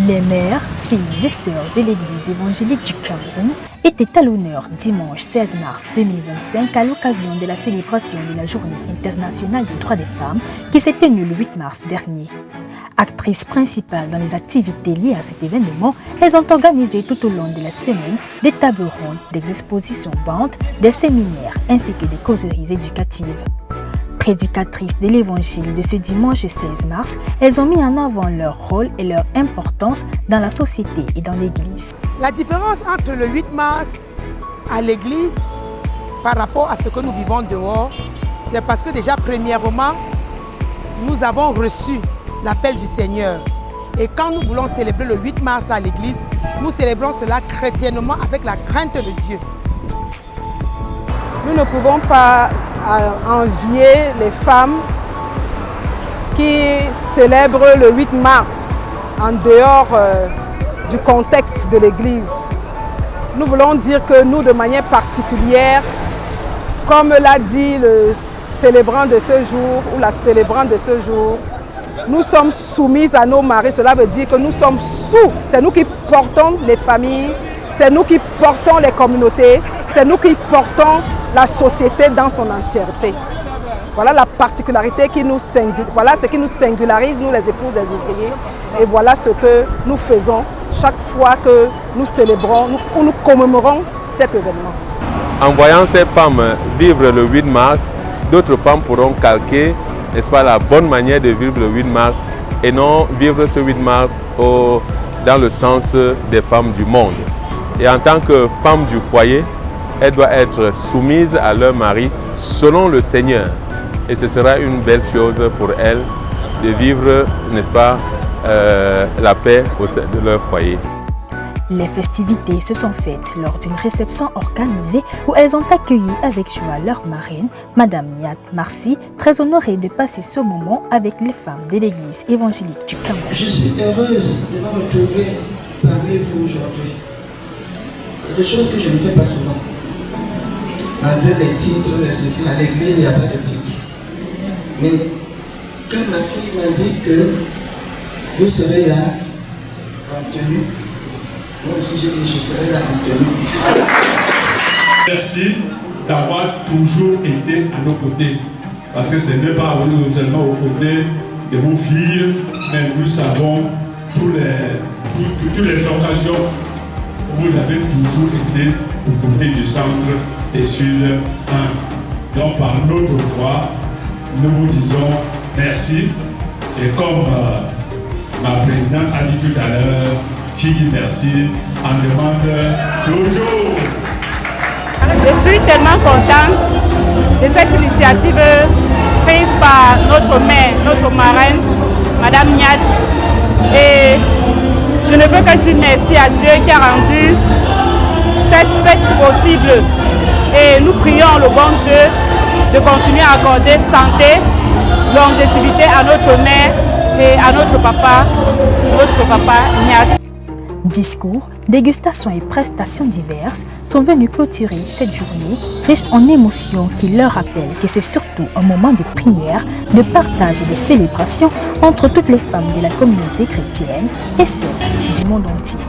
Les mères, filles et sœurs de l'Église évangélique du Cameroun étaient à l'honneur dimanche 16 mars 2025 à l'occasion de la célébration de la Journée internationale des droits des femmes qui s'est tenue le 8 mars dernier. Actrices principales dans les activités liées à cet événement, elles ont organisé tout au long de la semaine des tables rondes, des expositions bandes, des séminaires ainsi que des causeries éducatives. Prédicatrices de l'évangile de ce dimanche 16 mars, elles ont mis en avant leur rôle et leur importance dans la société et dans l'église. La différence entre le 8 mars à l'église par rapport à ce que nous vivons dehors, c'est parce que déjà premièrement, nous avons reçu l'appel du Seigneur. Et quand nous voulons célébrer le 8 mars à l'église, nous célébrons cela chrétiennement avec la crainte de Dieu. Nous ne pouvons pas envier les femmes qui célèbrent le 8 mars en dehors du contexte de l'Église. Nous voulons dire que nous, de manière particulière, comme l'a dit le célébrant de ce jour ou la célébrante de ce jour, nous sommes soumises à nos maris. Cela veut dire que nous sommes sous. C'est nous qui portons les familles, c'est nous qui portons les communautés, c'est nous qui portons la société dans son entièreté. Voilà la particularité qui nous voilà ce qui nous singularise, nous les épouses des ouvriers. Et voilà ce que nous faisons chaque fois que nous célébrons, nous commémorons cet événement. En voyant ces femmes vivre le 8 mars, d'autres femmes pourront calquer, n'est-ce pas, la bonne manière de vivre le 8 mars et non vivre ce 8 mars dans le sens des femmes du monde. Et en tant que femme du foyer, elle doit être soumise à leur mari selon le Seigneur. Et ce sera une belle chose pour elle de vivre, n'est-ce pas, la paix au sein de leur foyer. Les festivités se sont faites lors d'une réception organisée où elles ont accueilli avec joie leur marraine, Madame Niat Marcy, très honorée de passer ce moment avec les femmes de l'Église évangélique du Cameroun. Je suis heureuse de me retrouver parmi vous aujourd'hui. C'est des choses que je ne fais pas souvent. Malgré les titres, ceci, à l'église, il n'y a pas de titre. Mais quand ma fille m'a dit que vous serez là en tenue, moi aussi j'ai dit je serai là en tenue. Merci d'avoir toujours été à nos côtés. Parce que ce n'est pas nous seulement aux côtés de vos filles, mais nous savons toutes les occasions où vous avez toujours été aux côtés du centre et Sud 1. Donc par notre voix, nous vous disons merci. Et comme ma présidente a dit tout à l'heure, qui dit merci, en demande toujours. Je suis tellement contente de cette initiative prise par notre mère, notre marraine, Madame Niat. Et je ne peux que dire merci à Dieu qui a rendu cette fête possible. Et nous prions le bon Dieu de continuer à accorder santé, longévité à notre mère et à notre papa Niat. Discours, dégustations et prestations diverses sont venus clôturer cette journée riche en émotions qui leur rappellent que c'est surtout un moment de prière, de partage et de célébration entre toutes les femmes de la communauté chrétienne et celles du monde entier.